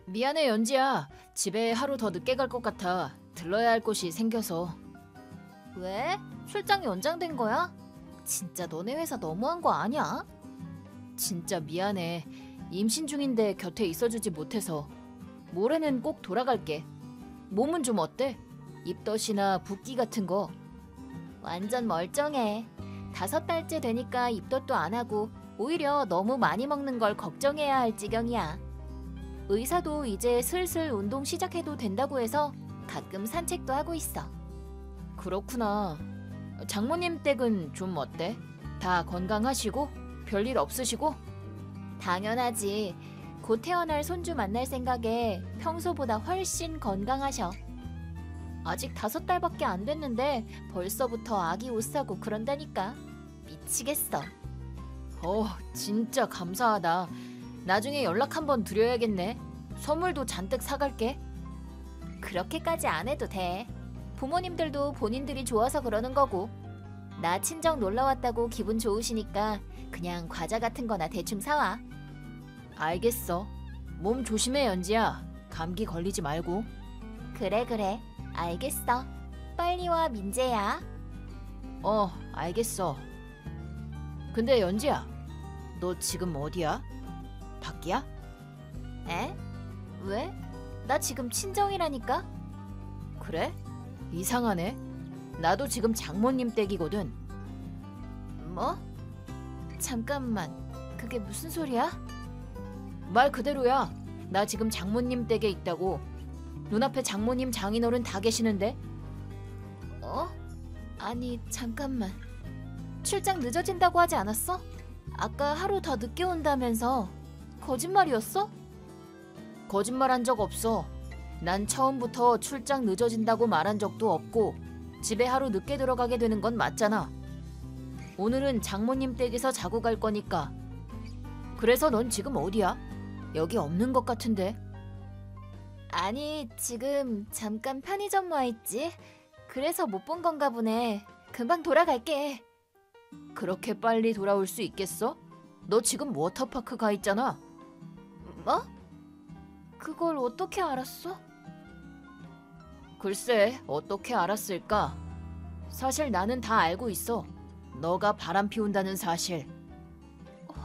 미안해 연지야. 집에 하루 더 늦게 갈 것 같아. 들러야 할 곳이 생겨서. 왜? 출장이 연장된 거야? 진짜 너네 회사 너무한 거 아니야? 진짜 미안해. 임신 중인데 곁에 있어주지 못해서. 모레는 꼭 돌아갈게. 몸은 좀 어때? 입덧이나 붓기 같은 거. 완전 멀쩡해. 5달째 되니까 입덧도 안 하고 오히려 너무 많이 먹는 걸 걱정해야 할 지경이야. 의사도 이제 슬슬 운동 시작해도 된다고 해서 가끔 산책도 하고 있어. 그렇구나. 장모님 댁은 좀 어때? 다 건강하시고? 별일 없으시고? 당연하지. 곧 태어날 손주 만날 생각에 평소보다 훨씬 건강하셔. 아직 5달밖에 안 됐는데 벌써부터 아기 옷 사고 그런다니까. 미치겠어. 진짜 감사하다. 나중에 연락 한번 드려야겠네. 선물도 잔뜩 사갈게. 그렇게까지 안 해도 돼. 부모님들도 본인들이 좋아서 그러는 거고. 나 친정 놀러 왔다고 기분 좋으시니까 그냥 과자 같은 거나 대충 사와. 알겠어. 몸 조심해 연지야. 감기 걸리지 말고. 그래. 알겠어. 빨리 와 민재야. 알겠어. 근데 연지야, 너 지금 어디야? 밖이야? 에? 왜? 나 지금 친정이라니까? 그래? 이상하네. 나도 지금 장모님 댁이거든. 뭐? 잠깐만, 그게 무슨 소리야? 말 그대로야. 나 지금 장모님 댁에 있다고. 눈앞에 장모님 장인어른 다 계시는데? 아니 잠깐만. 출장 늦어진다고 하지 않았어? 아까 하루 더 늦게 온다면서. 거짓말이었어? 거짓말한 적 없어. 난 처음부터 출장 늦어진다고 말한 적도 없고 집에 하루 늦게 들어가게 되는 건 맞잖아. 오늘은 장모님 댁에서 자고 갈 거니까. 그래서 넌 지금 어디야? 여기 없는 것 같은데. 아니 지금 잠깐 편의점 와 있지. 그래서 못 본 건가 보네. 금방 돌아갈게. 그렇게 빨리 돌아올 수 있겠어? 너 지금 워터파크 가 있잖아. 뭐? 그걸 어떻게 알았어? 글쎄, 어떻게 알았을까? 사실 나는 다 알고 있어. 너가 바람 피운다는 사실.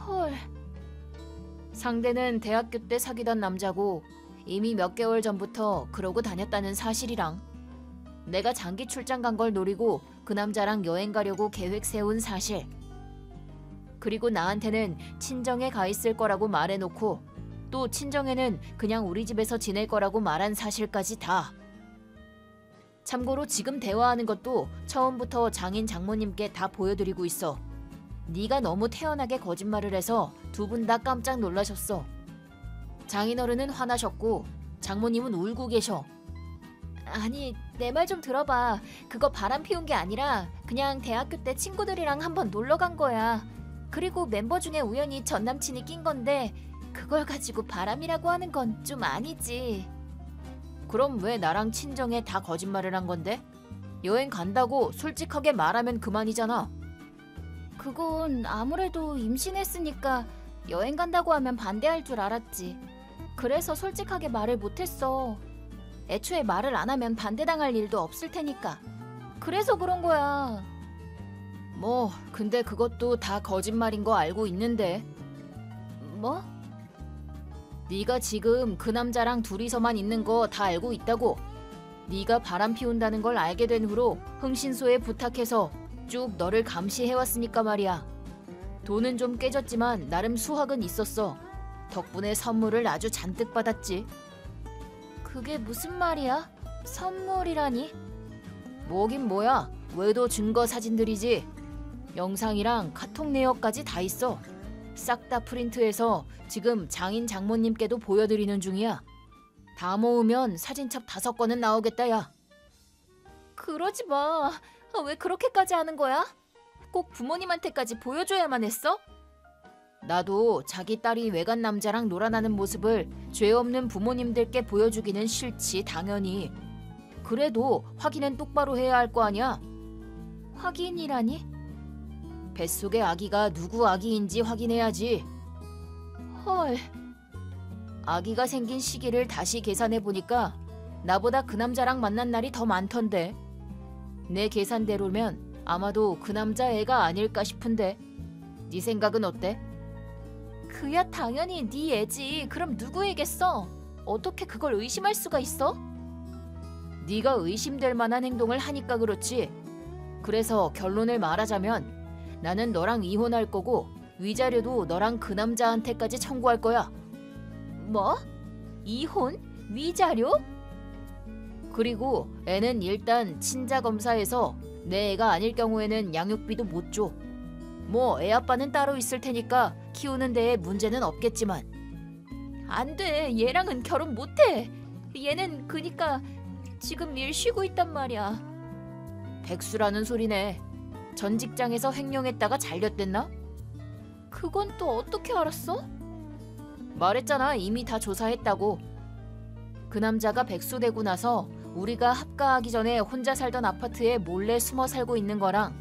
헐. 상대는 대학교 때 사귀던 남자고 이미 몇 개월 전부터 그러고 다녔다는 사실이랑 내가 장기 출장 간 걸 노리고 그 남자랑 여행 가려고 계획 세운 사실. 그리고 나한테는 친정에 가 있을 거라고 말해놓고 또 친정에는 그냥 우리 집에서 지낼 거라고 말한 사실까지 다. 참고로 지금 대화하는 것도 처음부터 장인 장모님께 다 보여드리고 있어. 네가 너무 태연하게 거짓말을 해서 두 분 다 깜짝 놀라셨어. 장인어른은 화나셨고 장모님은 울고 계셔. 아니 내 말 좀 들어봐. 그거 바람 피운 게 아니라 그냥 대학교 때 친구들이랑 한번 놀러 간 거야. 그리고 멤버 중에 우연히 전 남친이 낀 건데 그걸 가지고 바람이라고 하는 건 좀 아니지. 그럼 왜 나랑 친정에 다 거짓말을 한 건데? 여행 간다고 솔직하게 말하면 그만이잖아. 그건 아무래도 임신했으니까 여행 간다고 하면 반대할 줄 알았지. 그래서 솔직하게 말을 못했어. 애초에 말을 안 하면 반대당할 일도 없을 테니까. 그래서 그런 거야. 뭐 근데 그것도 다 거짓말인 거 알고 있는데. 뭐? 네가 지금 그 남자랑 둘이서만 있는 거 다 알고 있다고. 네가 바람 피운다는 걸 알게 된 후로 흥신소에 부탁해서 쭉 너를 감시해왔으니까 말이야. 돈은 좀 깨졌지만 나름 수확은 있었어. 덕분에 선물을 아주 잔뜩 받았지. 그게 무슨 말이야? 선물이라니? 뭐긴 뭐야. 외도 증거 사진들이지. 영상이랑 카톡 내역까지 다 있어. 싹 다 프린트해서 지금 장인 장모님께도 보여드리는 중이야. 다 모으면 사진첩 5건은 나오겠다 야. 그러지 마. 왜 그렇게까지 하는 거야? 꼭 부모님한테까지 보여줘야만 했어? 나도 자기 딸이 외간 남자랑 놀아나는 모습을 죄 없는 부모님들께 보여주기는 싫지 당연히. 그래도 확인은 똑바로 해야 할 거 아니야. 확인이라니? 뱃속의 아기가 누구 아기인지 확인해야지. 헐. 아기가 생긴 시기를 다시 계산해 보니까 나보다 그 남자랑 만난 날이 더 많던데. 내 계산대로면 아마도 그 남자 애가 아닐까 싶은데. 네 생각은 어때? 그야 당연히 네 애지. 그럼 누구에겠어? 어떻게 그걸 의심할 수가 있어? 네가 의심될 만한 행동을 하니까 그렇지. 그래서 결론을 말하자면 나는 너랑 이혼할 거고 위자료도 너랑 그 남자한테까지 청구할 거야. 뭐? 이혼? 위자료? 그리고 애는 일단 친자 검사에서 내 애가 아닐 경우에는 양육비도 못 줘. 뭐 애 아빠는 따로 있을 테니까 키우는 데에 문제는 없겠지만. 안 돼. 얘랑은 결혼 못 해. 얘는 그니까 지금 일 쉬고 있단 말이야. 백수라는 소리네. 전 직장에서 횡령했다가 잘렸댔나? 그건 또 어떻게 알았어? 말했잖아. 이미 다 조사했다고. 그 남자가 백수 되고 나서 우리가 합가하기 전에 혼자 살던 아파트에 몰래 숨어 살고 있는 거랑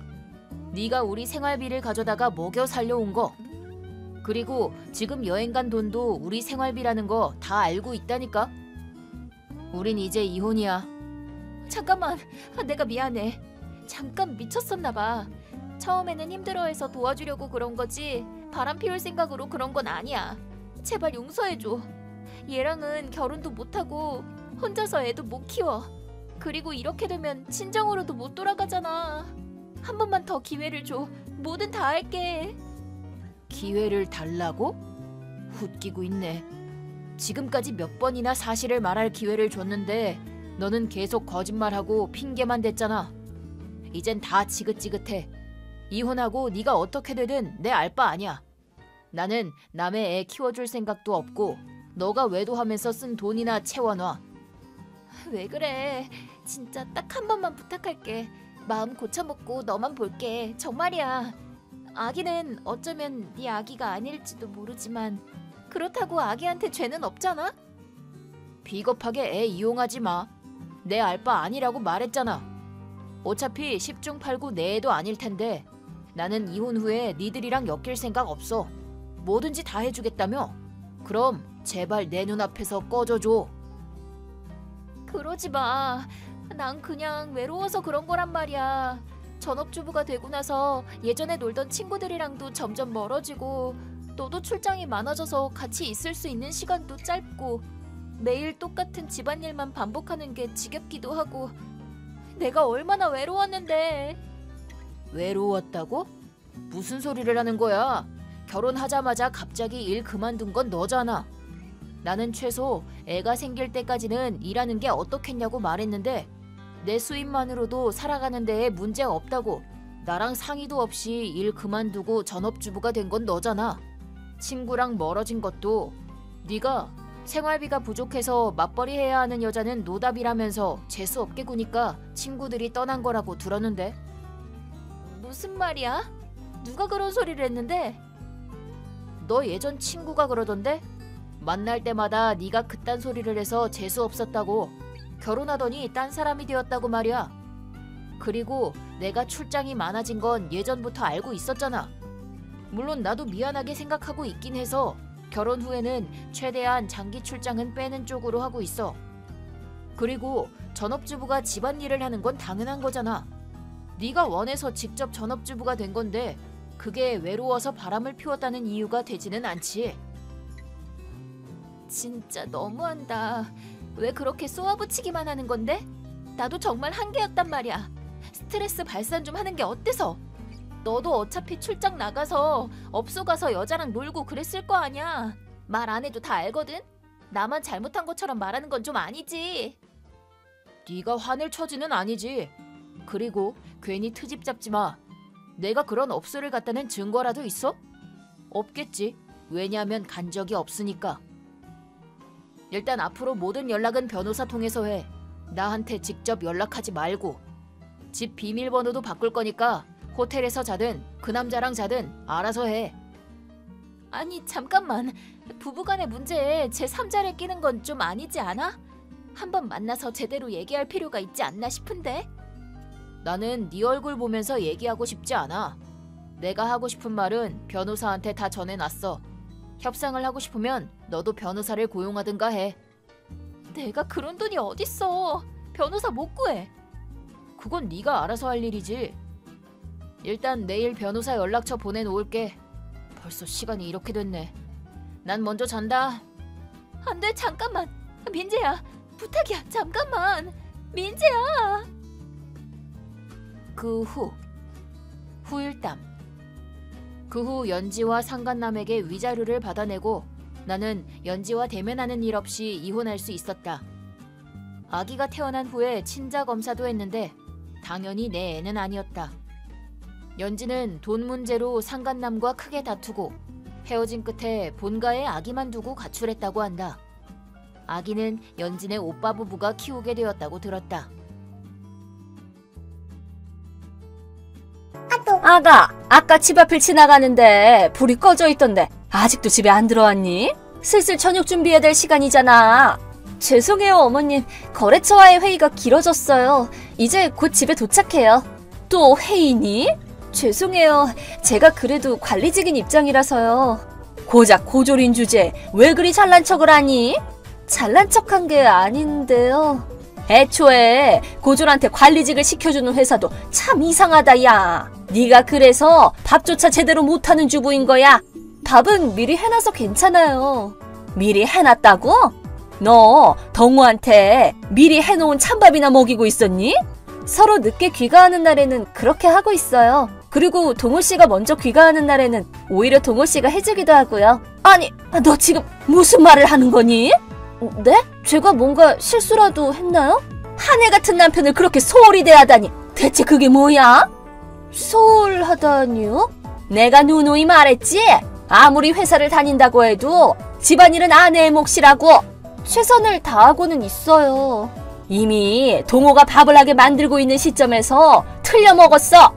네가 우리 생활비를 가져다가 먹여 살려온 거, 그리고 지금 여행 간 돈도 우리 생활비라는 거 다 알고 있다니까. 우린 이제 이혼이야. 잠깐만. 내가 미안해. 잠깐 미쳤었나 봐. 처음에는 힘들어해서 도와주려고 그런 거지 바람 피울 생각으로 그런 건 아니야. 제발 용서해줘. 얘랑은 결혼도 못하고 혼자서 애도 못 키워. 그리고 이렇게 되면 친정으로도 못 돌아가잖아. 한 번만 더 기회를 줘. 뭐든 다 할게. 기회를 달라고? 웃기고 있네. 지금까지 몇 번이나 사실을 말할 기회를 줬는데 너는 계속 거짓말하고 핑계만 댔잖아. 이젠 다 지긋지긋해. 이혼하고 네가 어떻게 되든 내 알 바 아니야. 나는 남의 애 키워줄 생각도 없고 너가 외도하면서 쓴 돈이나 채워놔. 왜 그래? 진짜 딱 한 번만 부탁할게. 마음 고쳐먹고 너만 볼게. 정말이야. 아기는 어쩌면 네 아기가 아닐지도 모르지만 그렇다고 아기한테 죄는 없잖아? 비겁하게 애 이용하지 마. 내 알 바 아니라고 말했잖아. 어차피 10중 8구 내 애도 아닐 텐데 나는 이혼 후에 니들이랑 엮일 생각 없어. 뭐든지 다 해주겠다며? 그럼 제발 내 눈앞에서 꺼져줘. 그러지 마. 난 그냥 외로워서 그런 거란 말이야. 전업주부가 되고 나서 예전에 놀던 친구들이랑도 점점 멀어지고 너도 출장이 많아져서 같이 있을 수 있는 시간도 짧고 매일 똑같은 집안일만 반복하는 게 지겹기도 하고 내가 얼마나 외로웠는데. 외로웠다고? 무슨 소리를 하는 거야? 결혼하자마자 갑자기 일 그만둔 건 너잖아. 나는 최소 애가 생길 때까지는 일하는 게 어떻겠냐고 말했는데 내 수입만으로도 살아가는 데에 문제 없다고. 나랑 상의도 없이 일 그만두고 전업주부가 된 건 너잖아. 친구랑 멀어진 것도 네가 생활비가 부족해서 맞벌이 해야 하는 여자는 노답이라면서 재수없게 구니까 친구들이 떠난 거라고 들었는데. 무슨 말이야? 누가 그런 소리를 했는데? 너 예전 친구가 그러던데? 만날 때마다 네가 그딴 소리를 해서 재수없었다고. 결혼하더니 딴 사람이 되었다고 말이야. 그리고 내가 출장이 많아진 건 예전부터 알고 있었잖아. 물론 나도 미안하게 생각하고 있긴 해서 결혼 후에는 최대한 장기 출장은 빼는 쪽으로 하고 있어. 그리고 전업주부가 집안일을 하는 건 당연한 거잖아. 네가 원해서 직접 전업주부가 된 건데 그게 외로워서 바람을 피웠다는 이유가 되지는 않지. 진짜 너무한다. 왜 그렇게 쏘아붙이기만 하는 건데? 나도 정말 한계였단 말이야. 스트레스 발산 좀 하는 게 어때서? 너도 어차피 출장 나가서 업소 가서 여자랑 놀고 그랬을 거 아니야. 말 안 해도 다 알거든? 나만 잘못한 것처럼 말하는 건 좀 아니지. 네가 화낼 처지는 아니지. 그리고 괜히 트집 잡지 마. 내가 그런 업소를 갔다는 증거라도 있어? 없겠지. 왜냐하면 간 적이 없으니까. 일단 앞으로 모든 연락은 변호사 통해서 해. 나한테 직접 연락하지 말고. 집 비밀번호도 바꿀 거니까 호텔에서 자든 그 남자랑 자든 알아서 해. 아니 잠깐만. 부부간의 문제에 제3자를 끼는 건 좀 아니지 않아? 한번 만나서 제대로 얘기할 필요가 있지 않나 싶은데? 나는 네 얼굴 보면서 얘기하고 싶지 않아. 내가 하고 싶은 말은 변호사한테 다 전해놨어. 협상을 하고 싶으면 너도 변호사를 고용하든가 해. 내가 그런 돈이 어딨어. 변호사 못 구해. 그건 네가 알아서 할 일이지. 일단 내일 변호사 연락처 보내놓을게. 벌써 시간이 이렇게 됐네. 난 먼저 잔다. 안 돼, 잠깐만. 민재야, 부탁이야, 잠깐만. 민재야. 그 후일담. 그 후 연지와 상간남에게 위자료를 받아내고 나는 연지와 대면하는 일 없이 이혼할 수 있었다. 아기가 태어난 후에 친자 검사도 했는데 당연히 내 애는 아니었다. 연지는 돈 문제로 상간남과 크게 다투고 헤어진 끝에 본가에 아기만 두고 가출했다고 한다. 아기는 연진의 오빠 부부가 키우게 되었다고 들었다. 아까 집 앞을 지나가는데 불이 꺼져 있던데 아직도 집에 안 들어왔니? 슬슬 저녁 준비해야 될 시간이잖아. 죄송해요, 어머님. 거래처와의 회의가 길어졌어요. 이제 곧 집에 도착해요. 또 회의니? 죄송해요. 제가 그래도 관리직인 입장이라서요. 고작 고졸인 주제에 왜 그리 잘난 척을 하니? 잘난 척한 게 아닌데요. 애초에 고졸한테 관리직을 시켜주는 회사도 참 이상하다, 야. 네가 그래서 밥조차 제대로 못하는 주부인 거야. 밥은 미리 해놔서 괜찮아요. 미리 해놨다고? 너 덩우한테 미리 해놓은 찬밥이나 먹이고 있었니? 서로 늦게 귀가하는 날에는 그렇게 하고 있어요. 그리고 동호씨가 먼저 귀가하는 날에는 오히려 동호씨가 해주기도 하고요. 아니, 너 지금 무슨 말을 하는 거니? 네? 제가 뭔가 실수라도 했나요? 한 해 같은 남편을 그렇게 소홀히 대하다니 대체 그게 뭐야? 소홀하다니요? 내가 누누이 말했지? 아무리 회사를 다닌다고 해도 집안일은 아내의 몫이라고. 최선을 다하고는 있어요. 이미 동호가 밥을 하게 만들고 있는 시점에서 틀려 먹었어.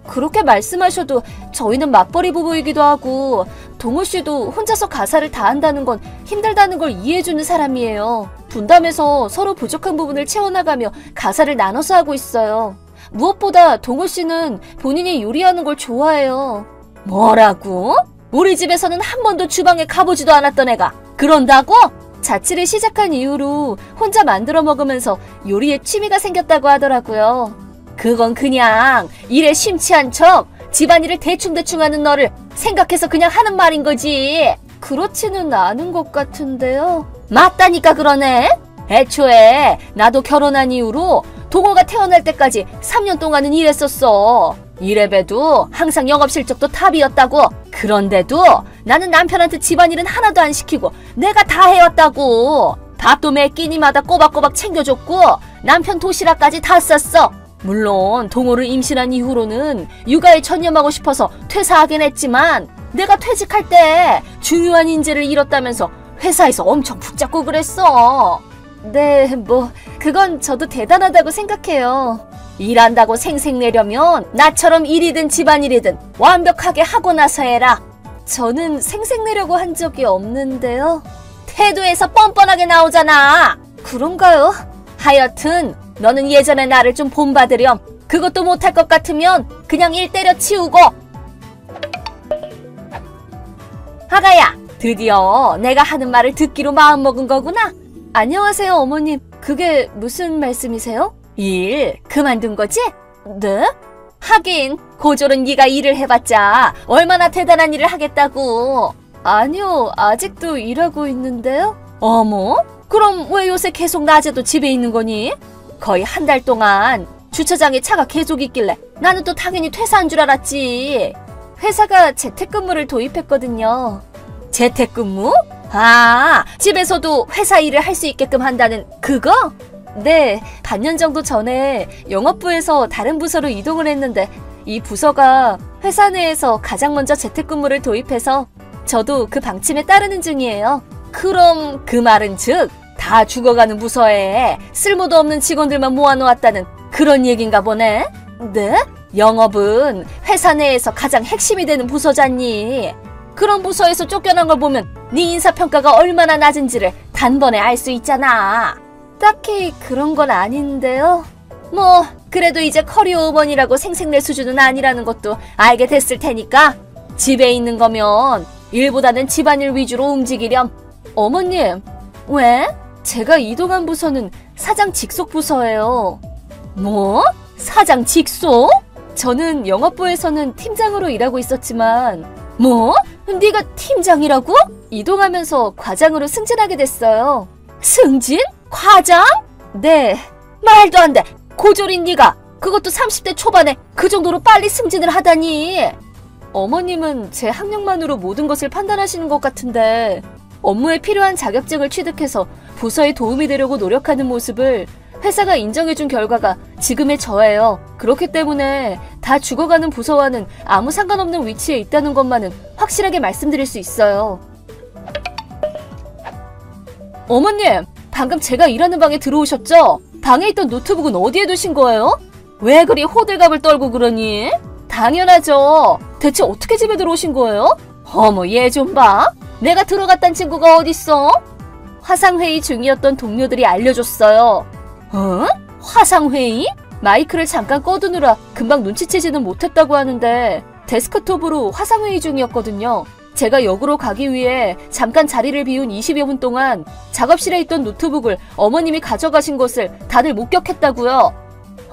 그렇게 말씀하셔도 저희는 맞벌이 부부이기도 하고 동호 씨도 혼자서 가사를 다 한다는 건 힘들다는 걸 이해해주는 사람이에요. 분담해서 서로 부족한 부분을 채워나가며 가사를 나눠서 하고 있어요. 무엇보다 동호 씨는 본인이 요리하는 걸 좋아해요. 뭐라고? 우리 집에서는 한 번도 주방에 가보지도 않았던 애가 그런다고? 자취를 시작한 이후로 혼자 만들어 먹으면서 요리에 취미가 생겼다고 하더라고요. 그건 그냥 일에 심취한 척 집안일을 대충대충 하는 너를 생각해서 그냥 하는 말인 거지. 그렇지는 않은 것 같은데요. 맞다니까 그러네. 애초에 나도 결혼한 이후로 동호가 태어날 때까지 3년 동안은 일했었어. 이래봬도 항상 영업 실적도 탑이었다고. 그런데도 나는 남편한테 집안일은 하나도 안 시키고 내가 다 해왔다고. 밥도 매 끼니마다 꼬박꼬박 챙겨줬고 남편 도시락까지 다 쌌어. 물론 동호를 임신한 이후로는 육아에 전념하고 싶어서 퇴사하긴 했지만 내가 퇴직할 때 중요한 인재를 잃었다면서 회사에서 엄청 붙잡고 그랬어. 네, 그건 저도 대단하다고 생각해요. 일한다고 생색내려면 나처럼 일이든 집안일이든 완벽하게 하고 나서 해라. 저는 생색내려고 한 적이 없는데요. 태도에서 뻔뻔하게 나오잖아. 그런가요? 하여튼 너는 예전에 나를 좀 본받으렴. 그것도 못할 것 같으면 그냥 일 때려치우고. 아가야, 드디어 내가 하는 말을 듣기로 마음먹은 거구나. 안녕하세요, 어머님. 그게 무슨 말씀이세요? 일 그만둔 거지? 네? 하긴 고졸은 네가 일을 해봤자 얼마나 대단한 일을 하겠다고. 아니요, 아직도 일하고 있는데요. 어머? 그럼 왜 요새 계속 낮에도 집에 있는 거니? 거의 한 달 동안 주차장에 차가 계속 있길래 나는 또 당연히 퇴사한 줄 알았지. 회사가 재택근무를 도입했거든요. 재택근무? 아, 집에서도 회사 일을 할 수 있게끔 한다는 그거? 네, 반년 정도 전에 영업부에서 다른 부서로 이동을 했는데 이 부서가 회사 내에서 가장 먼저 재택근무를 도입해서 저도 그 방침에 따르는 중이에요. 그럼 그 말은 즉 다 죽어가는 부서에 쓸모도 없는 직원들만 모아놓았다는 그런 얘긴가 보네? 네? 영업은 회사 내에서 가장 핵심이 되는 부서잖니. 그런 부서에서 쫓겨난 걸 보면 네 인사평가가 얼마나 낮은지를 단번에 알 수 있잖아. 딱히 그런 건 아닌데요. 그래도 이제 커리어 우먼이라고 생색낼 수준은 아니라는 것도 알게 됐을 테니까 집에 있는 거면 일보다는 집안일 위주로 움직이렴. 어머님, 왜? 제가 이동한 부서는 사장 직속 부서예요. 뭐? 사장 직속? 저는 영업부에서는 팀장으로 일하고 있었지만 뭐? 네가 팀장이라고? 이동하면서 과장으로 승진하게 됐어요. 승진? 과장? 네. 말도 안 돼. 고졸인 네가 그것도 30대 초반에 그 정도로 빨리 승진을 하다니. 어머님은 제 학력만으로 모든 것을 판단하시는 것 같은데 업무에 필요한 자격증을 취득해서 부서에 도움이 되려고 노력하는 모습을 회사가 인정해준 결과가 지금의 저예요. 그렇기 때문에 다 죽어가는 부서와는 아무 상관없는 위치에 있다는 것만은 확실하게 말씀드릴 수 있어요. 어머님, 방금 제가 일하는 방에 들어오셨죠? 방에 있던 노트북은 어디에 두신 거예요? 왜 그리 호들갑을 떨고 그러니? 당연하죠. 대체 어떻게 집에 들어오신 거예요? 어머, 얘 좀 봐. 내가 들어갔단 친구가 어딨어? 화상회의 중이었던 동료들이 알려줬어요. 어? 화상회의? 마이크를 잠깐 꺼두느라 금방 눈치채지는 못했다고 하는데 데스크톱으로 화상회의 중이었거든요. 제가 역으로 가기 위해 잠깐 자리를 비운 20여 분 동안 작업실에 있던 노트북을 어머님이 가져가신 것을 다들 목격했다고요.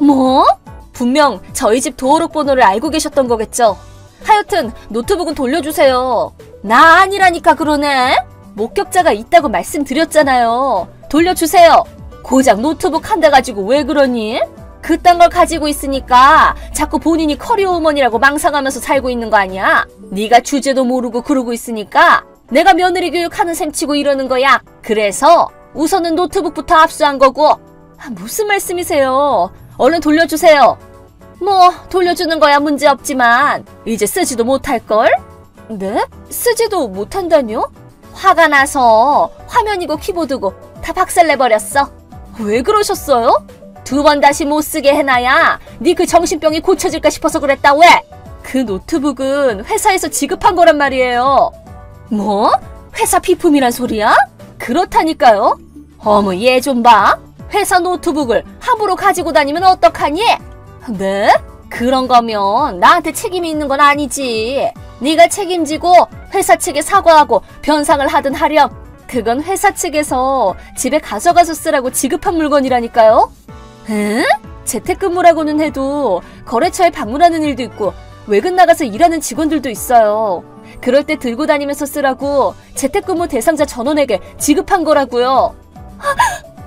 뭐? 분명 저희 집 도어록 번호를 알고 계셨던 거겠죠. 하여튼 노트북은 돌려주세요. 나 아니라니까 그러네. 목격자가 있다고 말씀드렸잖아요. 돌려주세요. 고작 노트북 한 대 가지고 왜 그러니? 그딴 걸 가지고 있으니까 자꾸 본인이 커리어우먼이라고 망상하면서 살고 있는 거 아니야? 네가 주제도 모르고 그러고 있으니까 내가 며느리 교육하는 셈 치고 이러는 거야. 그래서 우선은 노트북부터 압수한 거고. 무슨 말씀이세요? 얼른 돌려주세요. 뭐 돌려주는 거야 문제없지만 이제 쓰지도 못할걸? 네? 쓰지도 못한다뇨? 화가 나서 화면이고 키보드고 다 박살내버렸어. 왜 그러셨어요? 2번 다시 못 쓰게 해놔야 네 그 정신병이 고쳐질까 싶어서 그랬다. 왜? 그 노트북은 회사에서 지급한 거란 말이에요. 뭐? 회사 비품이란 소리야? 그렇다니까요. 어머, 얘 좀 봐. 회사 노트북을 함부로 가지고 다니면 어떡하니? 네? 그런 거면 나한테 책임이 있는 건 아니지. 네가 책임지고 회사 측에 사과하고 변상을 하든 하렴. 그건 회사 측에서 집에 가져가서 쓰라고 지급한 물건이라니까요. 응? 재택근무라고는 해도 거래처에 방문하는 일도 있고 외근 나가서 일하는 직원들도 있어요. 그럴 때 들고 다니면서 쓰라고 재택근무 대상자 전원에게 지급한 거라고요.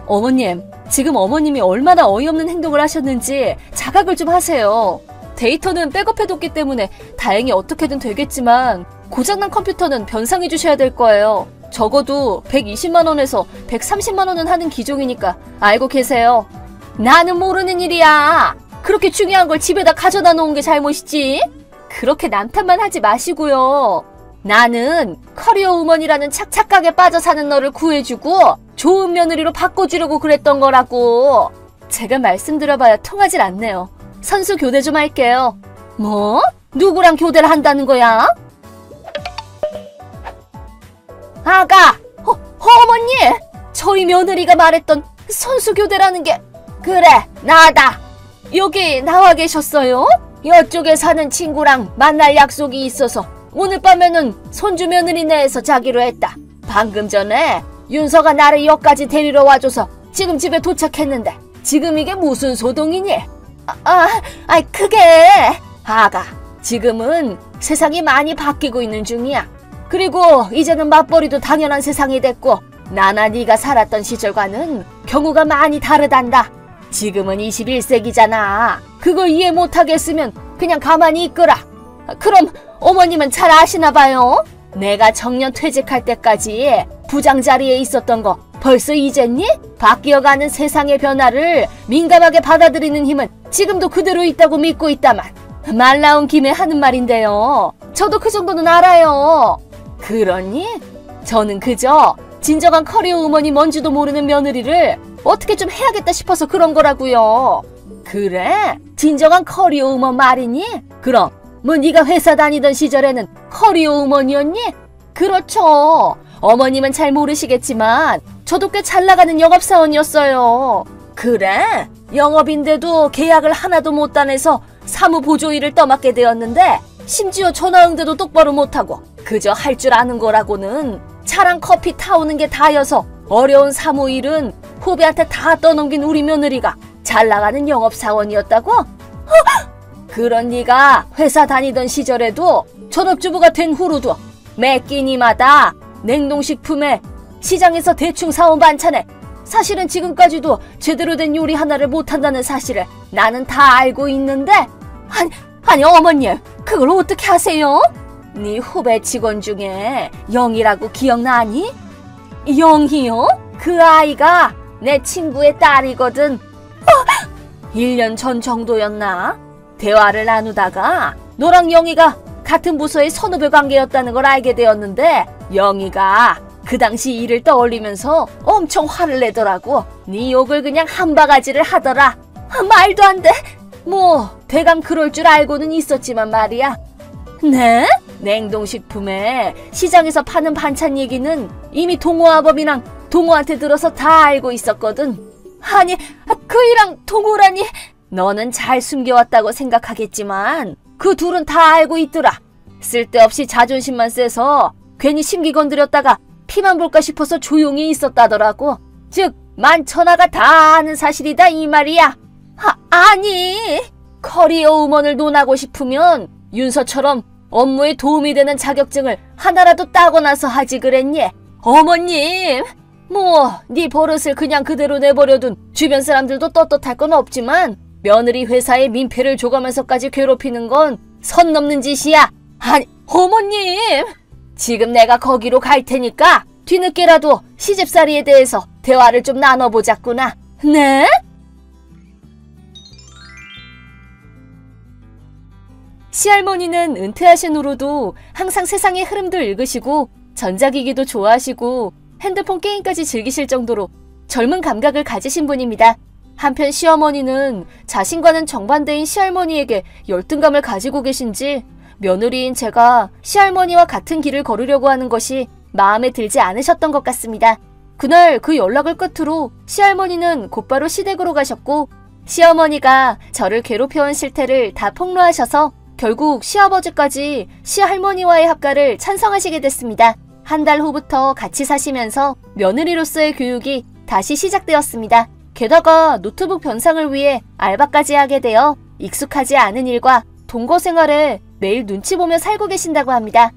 어머님, 지금 어머님이 얼마나 어이없는 행동을 하셨는지 자각을 좀 하세요. 데이터는 백업해뒀기 때문에 다행히 어떻게든 되겠지만 고장난 컴퓨터는 변상해 주셔야 될 거예요. 적어도 120만 원에서 130만 원은 하는 기종이니까 알고 계세요. 나는 모르는 일이야. 그렇게 중요한 걸 집에다 가져다 놓은 게 잘못이지. 그렇게 남탓만 하지 마시고요. 나는 커리어 우먼이라는 착각에 빠져 사는 너를 구해주고 좋은 며느리로 바꿔주려고 그랬던 거라고. 제가 말씀드려봐야 통하질 않네요. 선수 교대 좀 할게요. 뭐? 누구랑 교대를 한다는 거야? 아가! 어머니! 저희 며느리가 말했던 선수 교대라는 게 그래, 나다. 여기 나와 계셨어요? 이쪽에 사는 친구랑 만날 약속이 있어서 오늘 밤에는 손주 며느리 내에서 자기로 했다. 방금 전에 윤서가 나를 여기까지 데리러 와줘서 지금 집에 도착했는데 지금 이게 무슨 소동이니? 그게 아가, 지금은 세상이 많이 바뀌고 있는 중이야. 그리고 이제는 맞벌이도 당연한 세상이 됐고 나나 네가 살았던 시절과는 경우가 많이 다르단다. 지금은 21세기잖아. 그걸 이해 못하겠으면 그냥 가만히 있거라. 그럼 어머님은 잘 아시나 봐요. 내가 정년 퇴직할 때까지 부장 자리에 있었던 거 벌써 잊었니? 바뀌어가는 세상의 변화를 민감하게 받아들이는 힘은 지금도 그대로 있다고 믿고 있다만. 말 나온 김에 하는 말인데요. 저도 그 정도는 알아요. 그러니? 저는 그저 진정한 커리어 우먼이 뭔지도 모르는 며느리를 어떻게 좀 해야겠다 싶어서 그런 거라고요. 그래? 진정한 커리어 우먼 말이니? 그럼 뭐 네가 회사 다니던 시절에는 커리어 우먼이었니? 그렇죠. 어머님은 잘 모르시겠지만 저도 꽤 잘 나가는 영업사원이었어요. 그래? 영업인데도 계약을 하나도 못 따내서 사무보조일을 떠맡게 되었는데 심지어 전화 응대도 똑바로 못하고 그저 할 줄 아는 거라고는 차랑 커피 타오는 게 다여서 어려운 사무일은 후배한테 다 떠넘긴 우리 며느리가 잘 나가는 영업사원이었다고? 그런 네가 회사 다니던 시절에도 전업주부가 된 후로도 매 끼니마다 냉동식품에 시장에서 대충 사온 반찬에 사실은 지금까지도 제대로 된 요리 하나를 못한다는 사실을 나는 다 알고 있는데 아니 어머님 그걸 어떻게 하세요? 네 후배 직원 중에 영이라고 기억나니? 영이요? 그 아이가 내 친구의 딸이거든. 1년 전 정도였나? 대화를 나누다가 너랑 영희가 같은 부서의 선후배 관계였다는 걸 알게 되었는데 영희가 그 당시 일을 떠올리면서 엄청 화를 내더라고. 네 욕을 그냥 한 바가지를 하더라. 말도 안 돼. 뭐 대강 그럴 줄 알고는 있었지만 말이야. 네? 냉동식품에 시장에서 파는 반찬 얘기는 이미 동호아범이랑 동호한테 들어서 다 알고 있었거든. 아니 그이랑 동호라니. 너는 잘 숨겨왔다고 생각하겠지만 그 둘은 다 알고 있더라. 쓸데없이 자존심만 세서 괜히 심기 건드렸다가 피만 볼까 싶어서 조용히 있었다더라고. 즉 만천하가 다 아는 사실이다 이 말이야. 아니 커리어 우먼을 논하고 싶으면 윤서처럼 업무에 도움이 되는 자격증을 하나라도 따고 나서 하지 그랬니? 어머님 뭐 네 버릇을 그냥 그대로 내버려둔 주변 사람들도 떳떳할 건 없지만 며느리 회사에 민폐를 줘가면서까지 괴롭히는 건 선 넘는 짓이야. 아니 어머님 지금 내가 거기로 갈 테니까 뒤늦게라도 시집살이에 대해서 대화를 좀 나눠보자꾸나. 네? 시할머니는 은퇴하신 후로도 항상 세상의 흐름도 읽으시고 전자기기도 좋아하시고 핸드폰 게임까지 즐기실 정도로 젊은 감각을 가지신 분입니다. 한편 시어머니는 자신과는 정반대인 시할머니에게 열등감을 가지고 계신지 며느리인 제가 시할머니와 같은 길을 걸으려고 하는 것이 마음에 들지 않으셨던 것 같습니다. 그날 그 연락을 끝으로 시할머니는 곧바로 시댁으로 가셨고 시어머니가 저를 괴롭혀온 실태를 다 폭로하셔서 결국 시아버지까지 시할머니와의 합가를 찬성하시게 됐습니다. 한 달 후부터 같이 사시면서 며느리로서의 교육이 다시 시작되었습니다. 게다가 노트북 변상을 위해 알바까지 하게 되어 익숙하지 않은 일과 동거 생활에 매일 눈치 보며 살고 계신다고 합니다.